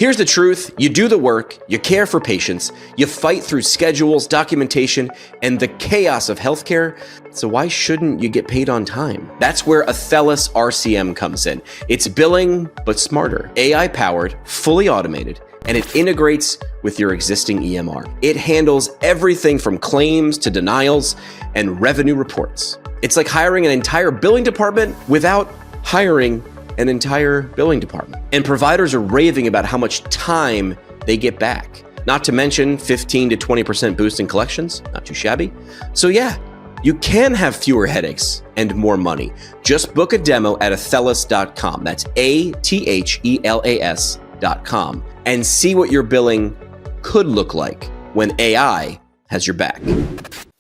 Here's the truth. You do the work, you care for patients, you fight through schedules, documentation, and the chaos of healthcare. So why shouldn't you get paid on time? That's where Athelis RCM comes in. It's billing, but smarter. AI-powered, fully automated, and it integrates with your existing EMR. It handles everything from claims to denials and revenue reports. It's like hiring an entire billing department without hiring an entire billing department. And providers are raving about how much time they get back. Not to mention 15 to 20% boost in collections, not too shabby. So yeah, you can have fewer headaches and more money. Just book a demo at athelis.com. That's ATHELAS.com and see what your billing could look like when AI has your back.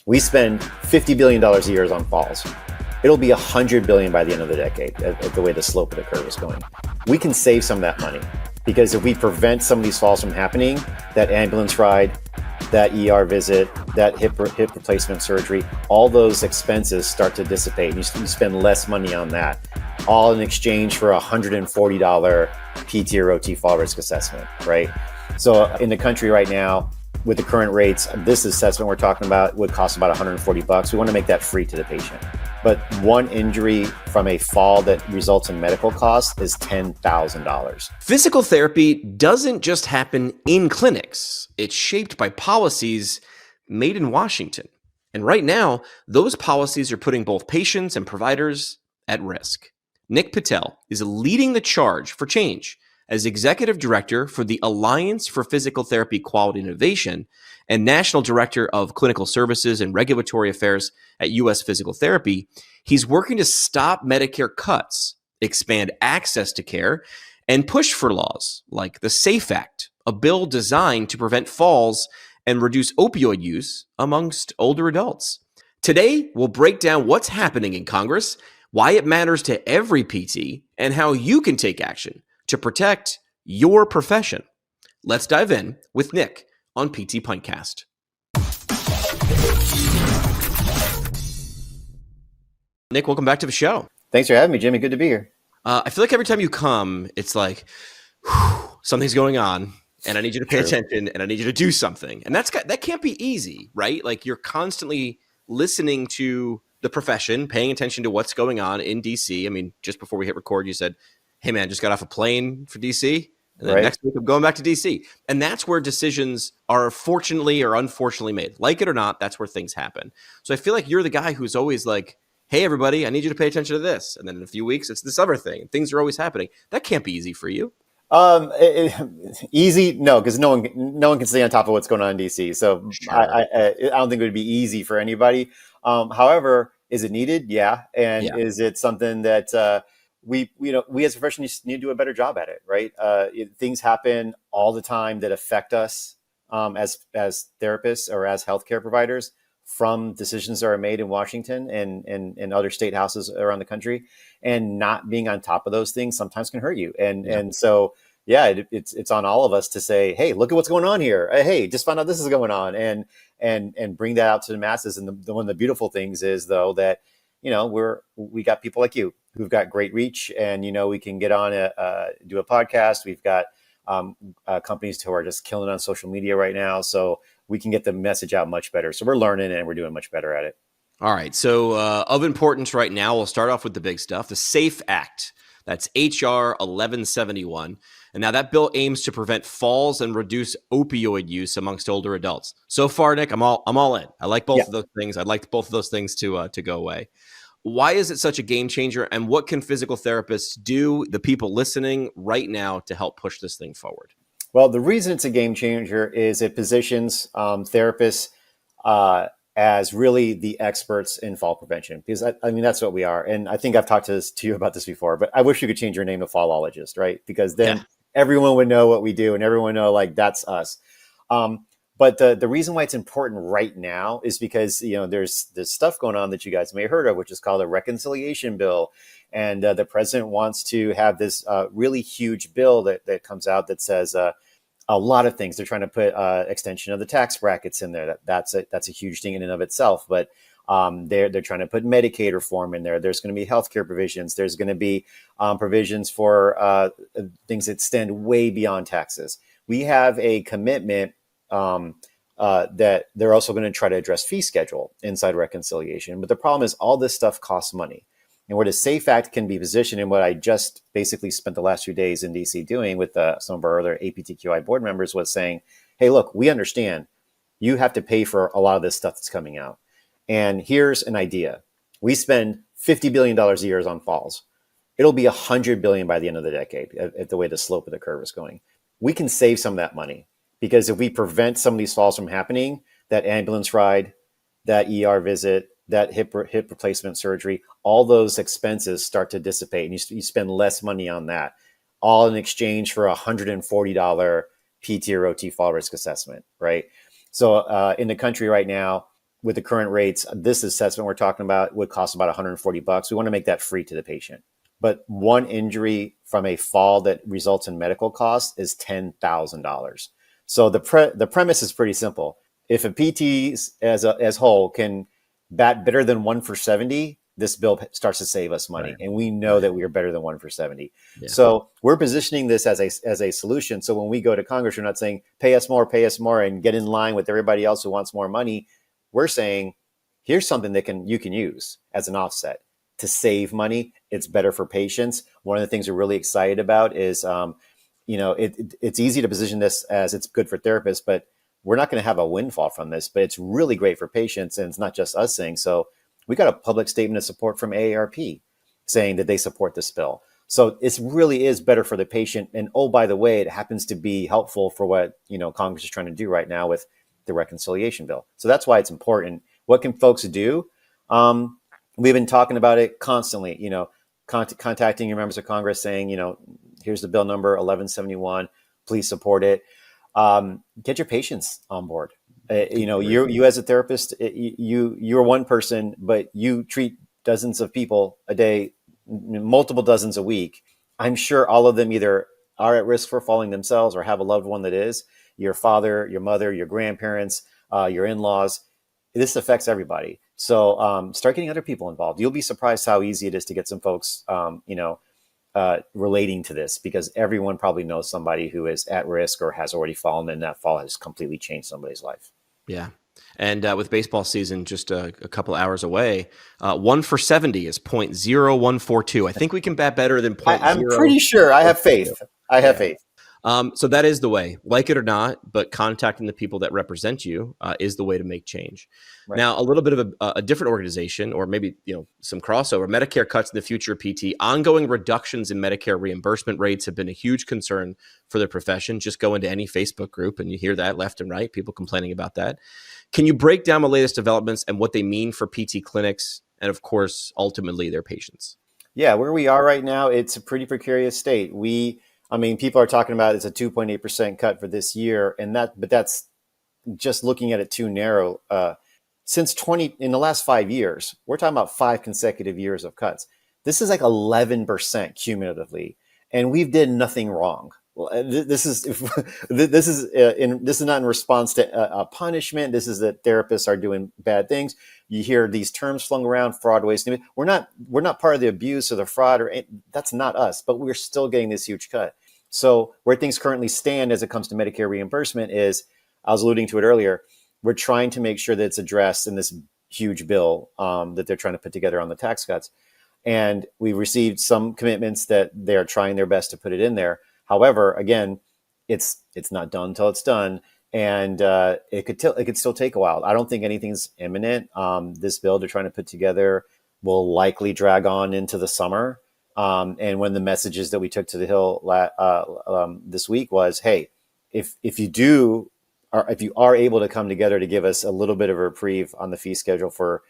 We spend $50 billion a year on falls. It'll be $100 billion by the end of the decade, at the way the slope of the curve is going. We can save some of that money because if we prevent some of these falls from happening, that ambulance ride, that ER visit, that hip replacement surgery, all those expenses start to dissipate and you spend less money on that, all in exchange for a $140 PT or OT fall risk assessment, right? So in the country right now, with the current rates, this assessment we're talking about would cost about $140. We want to make that free to the patient. But one injury from a fall that results in medical costs is $10,000. Physical therapy doesn't just happen in clinics. It's shaped by policies made in Washington. And right now, those policies are putting both patients and providers at risk. Nick Patel is leading the charge for change as executive director for the Alliance for Physical Therapy Quality Innovation and national director of clinical services and regulatory affairs at U.S. Physical Therapy. He's working to stop Medicare cuts, expand access to care, and push for laws like the SAFE Act, a bill designed to prevent falls and reduce opioid use amongst older adults. Today, we'll break down what's happening in Congress, why it matters to every PT, and how you can take action to protect your profession. Let's dive in with Nick on PT Pintcast. Nick, welcome back to the show. Thanks for having me, Jimmy. Good to be here. I feel like every time you come, it's like, whew, something's going on and I need you to pay attention and I need you to do something. And that can't be easy, right? Like you're constantly listening to the profession, paying attention to what's going on in DC. I mean, just before we hit record, you said, hey man, just got off a plane for DC. And then next week I'm going back to DC. And that's where decisions are fortunately or unfortunately made. Like it or not, that's where things happen. So I feel like you're the guy who's always like, hey everybody, I need you to pay attention to this. And then in a few weeks, it's this other thing. Things are always happening. That can't be easy for you. Easy? No, because no one can stay on top of what's going on in DC. So sure. I don't think it would be easy for anybody. However, is it needed? Yeah. And is it something that, we as professionals need to do a better job at it, right? Things happen all the time that affect us as therapists or as healthcare providers from decisions that are made in Washington and other state houses around the country, and not being on top of those things sometimes can hurt you. And so it's on all of us to say, hey, look at what's going on here. Hey, just found out this is going on, and bring that out to the masses. And one of the beautiful things is though that we got people like you who've got great reach, and we can get on do a podcast. We've got companies who are just killing it on social media right now, so we can get the message out much better. So we're learning and we're doing much better at it. All right. So of importance right now, we'll start off with the big stuff, the SAFE Act. That's HR 1171. And now that bill aims to prevent falls and reduce opioid use amongst older adults. So far, Nick, I'm all in. I like both of those things. I'd like both of those things to go away. Why is it such a game changer? And what can physical therapists do, the people listening right now, to help push this thing forward? Well, the reason it's a game changer is it positions therapists as really the experts in fall prevention, because I mean, that's what we are. And I think I've talked to you about this before, but I wish you could change your name to fallologist, right? Because then everyone would know what we do and everyone know like that's us. But the reason why it's important right now is because, there's this stuff going on that you guys may have heard of, which is called a reconciliation bill. And the president wants to have this really huge bill that comes out that says a lot of things. They're trying to put extension of the tax brackets in there. That's a huge thing in and of itself. But They're trying to put Medicaid reform in there. There's going to be healthcare provisions. There's going to be provisions for things that extend way beyond taxes. We have a commitment that they're also going to try to address fee schedule inside reconciliation. But the problem is all this stuff costs money. And where the SAFE Act can be positioned, and what I just basically spent the last few days in DC doing with some of our other APTQI board members was saying, hey, look, we understand you have to pay for a lot of this stuff that's coming out. And here's an idea. We spend $50 billion a year on falls. It'll be $100 billion by the end of the decade at the way the slope of the curve is going. We can save some of that money because if we prevent some of these falls from happening, that ambulance ride, that ER visit, that hip replacement surgery, all those expenses start to dissipate and you spend less money on that, all in exchange for a $140 PT or OT fall risk assessment, right? So in the country right now, with the current rates, this assessment we're talking about would cost about $140. We want to make that free to the patient. But one injury from a fall that results in medical costs is $10,000. So the premise is pretty simple. If a PT as whole can bat better than 1 for 70, this bill starts to save us money. Right. And we know that we are better than 1 for 70. Yeah. So we're positioning this as a solution. So when we go to Congress, we're not saying pay us more and get in line with everybody else who wants more money. We're saying, here's something that you can use as an offset to save money. It's better for patients. One of the things we're really excited about is, it's easy to position this as it's good for therapists, but we're not going to have a windfall from this, but it's really great for patients. And it's not just us saying, so we got a public statement of support from AARP saying that they support this bill. So it really is better for the patient. And oh, by the way, it happens to be helpful for what, Congress is trying to do right now with the reconciliation bill. So that's why it's important. What can folks do? We've been talking about it constantly, contacting your members of Congress saying, here's the bill number 1171, please support it. Get your patients on board. You as a therapist, you're one person, but you treat dozens of people a day, multiple dozens a week. I'm sure all of them either are at risk for falling themselves or have a loved one that is. Your father, your mother, your grandparents, your in-laws. This affects everybody. So start getting other people involved. You'll be surprised how easy it is to get some folks, relating to this, because everyone probably knows somebody who is at risk or has already fallen, and that fall has completely changed somebody's life. Yeah. And with baseball season just a couple hours away, 1 for 70 is 0.0142. I think we can bat better than 0.0. I'm pretty sure. I have faith. I have faith. So that is the way, like it or not, but contacting the people that represent you is the way to make change. Right. Now, a little bit of a different organization, or maybe some crossover. Medicare cuts in the future of PT. Ongoing reductions in Medicare reimbursement rates have been a huge concern for the profession. Just go into any Facebook group and you hear that left and right, people complaining about that. Can you break down the latest developments and what they mean for PT clinics and, of course, ultimately their patients? Yeah, where we are right now, it's a pretty precarious state. People are talking about it's a 2.8% cut for this year, but that's just looking at it too narrow. In the last 5 years, we're talking about 5 consecutive years of cuts. This is like 11% cumulatively, and we've did nothing wrong. This is not in response to a punishment. This is that therapists are doing bad things. You hear these terms flung around: fraud, waste. We're not part of the abuse or the fraud, that's not us. But we're still getting this huge cut. So where things currently stand as it comes to Medicare reimbursement is, I was alluding to it earlier, we're trying to make sure that it's addressed in this huge bill that they're trying to put together on the tax cuts. And we've received some commitments that they're trying their best to put it in there. However, again, it's not done until it's done. And it could still take a while. I don't think anything's imminent. This bill they're trying to put together will likely drag on into the summer. And one of the messages that we took to the Hill this week was, hey, if you are able to come together to give us a little bit of a reprieve on the fee schedule for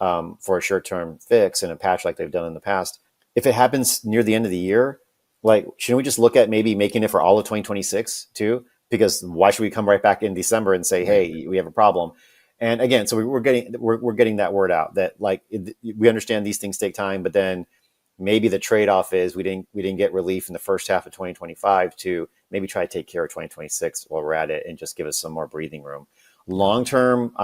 a short-term fix and a patch like they've done in the past, if it happens near the end of the year, shouldn't we just look at maybe making it for all of 2026 too? Because why should we come right back in December and say, hey, we have a problem? And again, so we're getting that word out that we understand these things take time, but then maybe the trade-off is we didn't get relief in the first half of 2025 to maybe try to take care of 2026 while we're at it and just give us some more breathing room. Long term,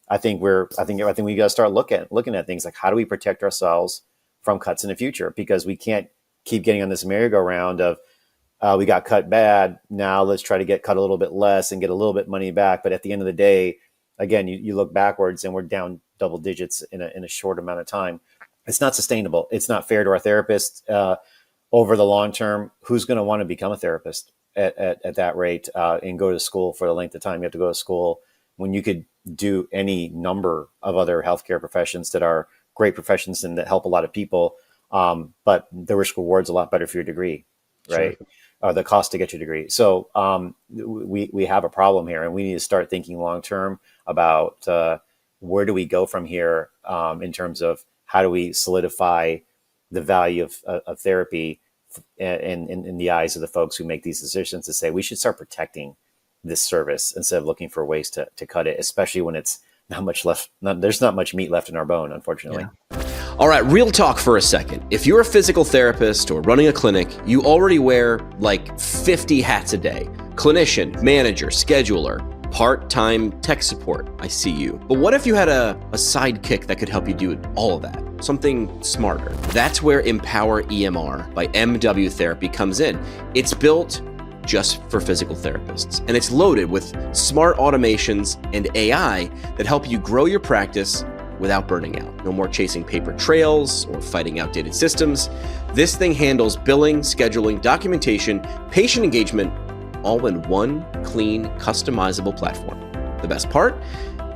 I think we got to start looking at things like, how do we protect ourselves from cuts in the future? Because we can't keep getting on this merry-go-round of, we got cut bad. Now let's try to get cut a little bit less and get a little bit money back. But at the end of the day, again, you look backwards and we're down double digits in a short amount of time. It's not sustainable. It's not fair to our therapists over the long term. Who's going to want to become a therapist at that rate and go to school for the length of time you have to go to school when you could do any number of other healthcare professions that are great professions and that help a lot of people, but the risk reward's a lot better for your degree, right? Sure. The cost to get your degree. So we have a problem here, and we need to start thinking long term about where do we go from here in terms of how do we solidify the value of therapy in the eyes of the folks who make these decisions, to say we should start protecting this service instead of looking for ways to cut it, especially when it's not much left. There's not much meat left in our bone, unfortunately. Yeah. All right, real talk for a second. If you're a physical therapist or running a clinic, you already wear like 50 hats a day. Clinician, manager, scheduler, part-time tech support. I see you. But what if you had a sidekick that could help you do all of that? Something smarter. That's where Empower EMR by MW Therapy comes in. It's built just for physical therapists, and it's loaded with smart automations and AI that help you grow your practice without burning out. No more chasing paper trails or fighting outdated systems. This thing handles billing, scheduling, documentation, patient engagement, all in one clean, customizable platform. The best part?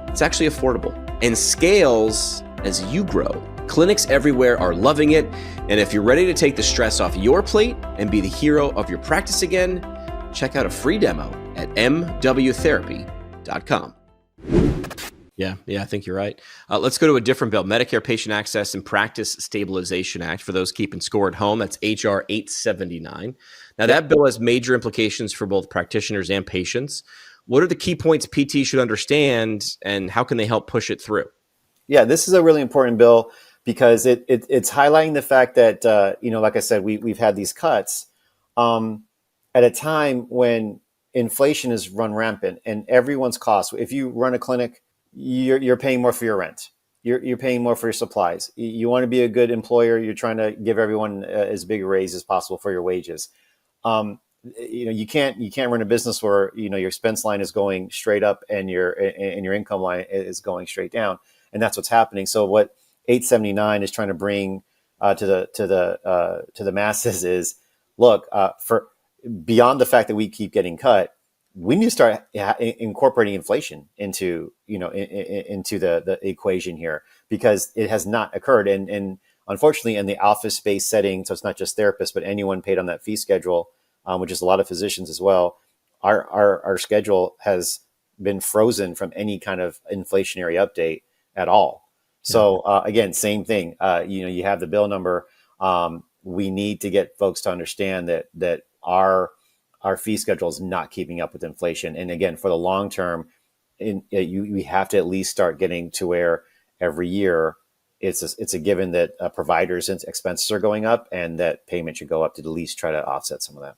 It's actually affordable and scales as you grow. Clinics everywhere are loving it, and if you're ready to take the stress off your plate and be the hero of your practice again, check out a free demo at mwtherapy.com. Yeah, I think you're right. Let's go to a different bill, Medicare Patient Access and Practice Stabilization Act. For those keeping score at home, that's HR 879. Now, that bill has major implications for both practitioners and patients. What are the key points PT should understand, and how can they help push it through? Yeah, this is a really important bill because it's highlighting the fact that, like I said, we've had these cuts at a time when inflation is run rampant and everyone's costs. If you run a clinic, you're paying more for your rent. You're paying more for your supplies. You want to be a good employer. You're trying to give everyone as big a raise as possible for your wages. You can't run a business where your expense line is going straight up and your income line is going straight down, and that's what's happening. So what 879 is trying to bring to the masses is, look, for beyond the fact that we keep getting cut, we need to start incorporating inflation into the equation here, because it has not occurred. And unfortunately, in the office-based setting, so it's not just therapists, but anyone paid on that fee schedule, which is a lot of physicians as well, our schedule has been frozen from any kind of inflationary update at all. Yeah. So again, same thing. You have the bill number. We need to get folks to understand that our fee schedule is not keeping up with inflation. And again, for the long term, we have to at least start getting to where every year it's a given that providers' expenses are going up, and that payment should go up to at least try to offset some of that.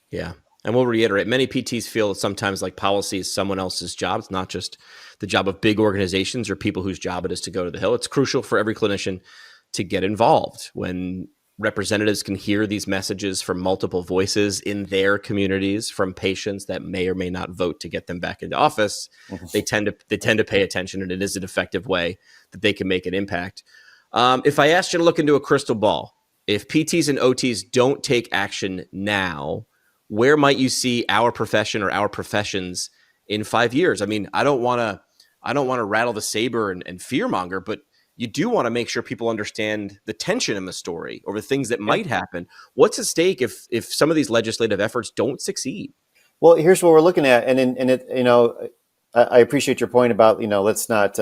Yeah. And we'll reiterate, many PTs feel that sometimes like policy is someone else's job. It's not just the job of big organizations or people whose job it is to go to the Hill. It's crucial for every clinician to get involved. When representatives can hear these messages from multiple voices in their communities, from patients that may or may not vote to get them back into office, they tend to pay attention, and it is an effective way that they can make an impact. If I asked you to look into a crystal ball, if PTs and OTs don't take action now, where might you see our profession or our professions in 5 years? I mean, I don't want to rattle the saber and fearmonger, but you do want to make sure people understand the tension in the story or the things that might happen. What's at stake if some of these legislative efforts don't succeed? Well, here's what we're looking at, and I appreciate your point about let's not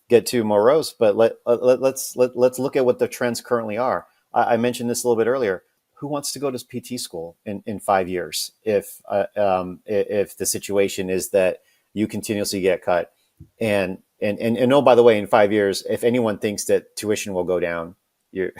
get too morose, but let's look at what the trends currently are. I mentioned this a little bit earlier. Who wants to go to PT school in 5 years if the situation is that you continuously get cut? And oh, by the way, in 5 years, if anyone thinks that tuition will go down,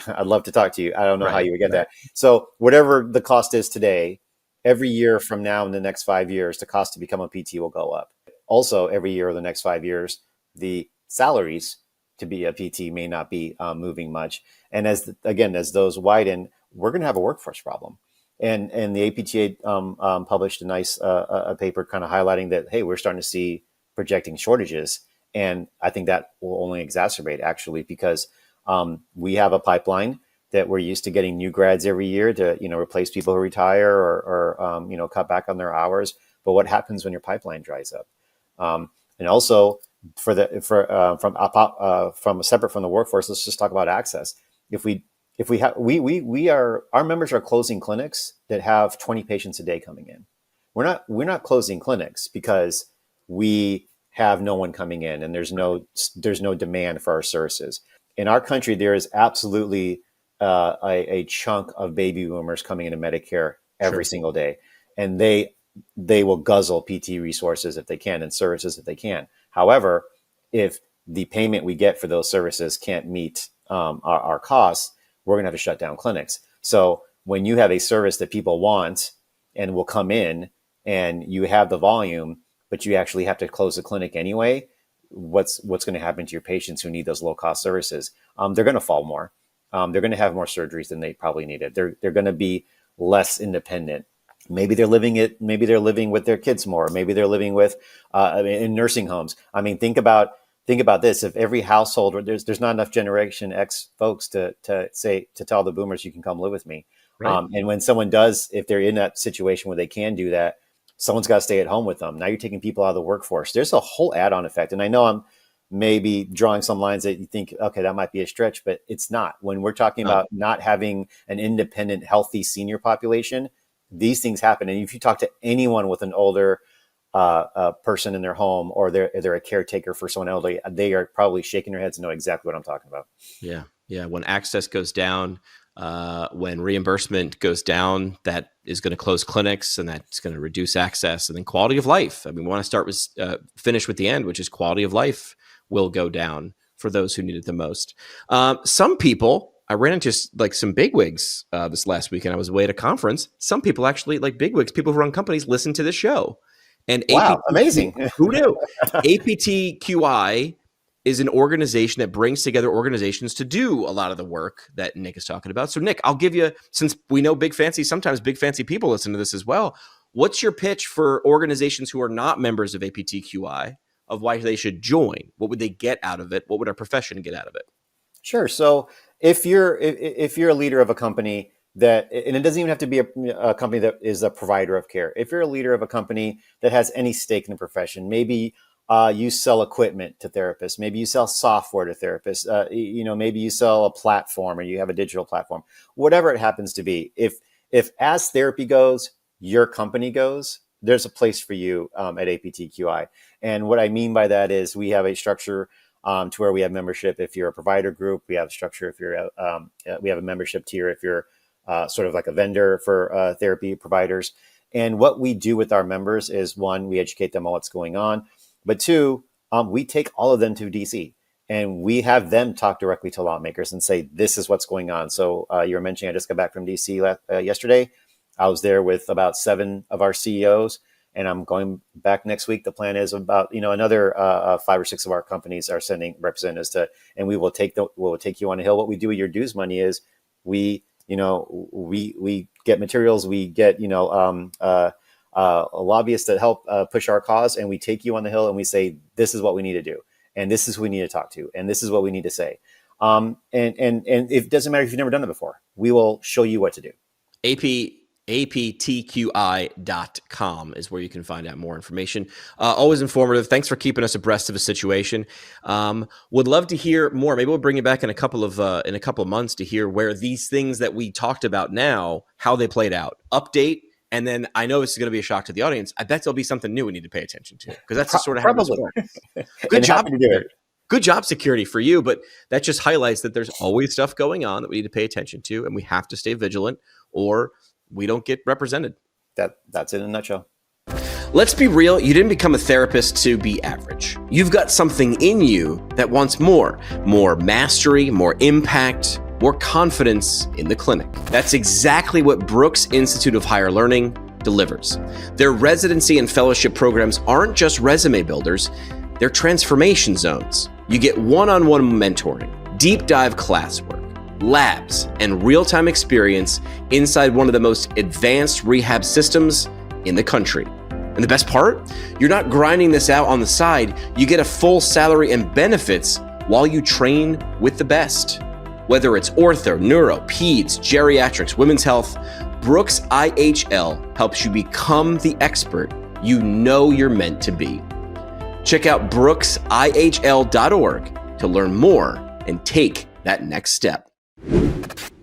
I'd love to talk to you. I don't know how you would get that. So whatever the cost is today, every year from now in the next 5 years, the cost to become a PT will go up. Also, every year of the next 5 years, the salaries to be a PT may not be moving much. And as those widen, we're going to have a workforce problem. And the APTA published a nice a paper kind of highlighting that, hey, we're starting to see projecting shortages. And I think that will only exacerbate, actually, because we have a pipeline that we're used to getting new grads every year to, replace people who retire or cut back on their hours. But what happens when your pipeline dries up? And also from separate from the workforce, let's just talk about access. Our members are closing clinics that have 20 patients a day coming in. We're not closing clinics because we have no one coming in and there's no demand for our services. In our country, there is absolutely a chunk of baby boomers coming into Medicare every single day, and they will guzzle PT resources if they can and services if they can. However, if the payment we get for those services can't meet our costs, we're going to have to shut down clinics. So when you have a service that people want and will come in and you have the volume, but you actually have to close the clinic anyway, what's going to happen to your patients who need those low cost services? They're going to fall more. They're going to have more surgeries than they probably needed. They're going to be less independent. Maybe they're living with their kids more. Maybe they're living with in nursing homes. I mean, think about this. If every household, there's not enough Generation X folks to tell the boomers you can come live with me. Right. And when someone does, if they're in that situation where they can do that, someone's got to stay at home with them. Now you're taking people out of the workforce. There's a whole add-on effect. And I know I'm maybe drawing some lines that you think, okay, that might be a stretch, but it's not. When we're talking about not having an independent, healthy senior population, these things happen. And if you talk to anyone with an older person in their home, or they're a caretaker for someone elderly, they are probably shaking their heads and know exactly what I'm talking about. Yeah. When access goes down, when reimbursement goes down, that is going to close clinics and that's going to reduce access. And then quality of life. I mean, we want to start with finish with the end, which is quality of life will go down for those who need it the most. Some people, I ran into like some bigwigs this last weekend. I was away at a conference. Some people actually, like bigwigs, people who run companies, listen to this show. And wow, amazing. Who knew? APTQI is an organization that brings together organizations to do a lot of the work that Nick is talking about. So Nick, I'll give you, since we know sometimes big fancy people listen to this as well. What's your pitch for organizations who are not members of APTQI of why they should join? What would they get out of it? What would our profession get out of it? Sure. So if you're a leader of a company that, and it doesn't even have to be a company that is a provider of care. If you're a leader of a company that has any stake in the profession, maybe you sell equipment to therapists, maybe you sell software to therapists, maybe you sell a platform or you have a digital platform, whatever it happens to be. If as therapy goes, your company goes, there's a place for you at APTQI. And what I mean by that is we have a structure to where we have membership. If you're a provider group, we have a structure. If you're we have a membership tier if you're sort of like a vendor for therapy providers. And what we do with our members is, one, we educate them on what's going on. But two, we take all of them to DC and we have them talk directly to lawmakers and say, this is what's going on. So you were mentioning I just got back from DC yesterday. I was there with about 7 of our CEOs, and I'm going back next week. The plan is about, another 5 or 6 of our companies are sending representatives to, and we'll take you on a hill. What we do with your dues money is we get materials, we get, lobbyists that help push our cause, and we take you on the hill and we say, this is what we need to do. And this is who we need to talk to. And this is what we need to say. And it doesn't matter if you've never done it before. We will show you what to do. APTQI.com is where you can find out more information. Always informative. Thanks for keeping us abreast of a situation. Would love to hear more. Maybe we'll bring you back in a couple of months to hear where these things that we talked about now, how they played out. Update. And then I know this is going to be a shock to the audience. I bet there'll be something new we need to pay attention to, because that's just sort of how this works. Good job. Good job security for you. But that just highlights that there's always stuff going on that we need to pay attention to, and we have to stay vigilant or we don't get represented. That's it in a nutshell. Let's be real. You didn't become a therapist to be average. You've got something in you that wants more mastery, more impact, more confidence in the clinic. That's exactly what Brooks Institute of Higher Learning delivers. Their residency and fellowship programs aren't just resume builders, they're transformation zones. You get one-on-one mentoring, deep dive classwork, labs, and real-time experience inside one of the most advanced rehab systems in the country. And the best part? You're not grinding this out on the side. You get a full salary and benefits while you train with the best. Whether it's ortho, neuro, peds, geriatrics, women's health, Brooks IHL helps you become the expert you know you're meant to be. Check out brooksihl.org to learn more and take that next step.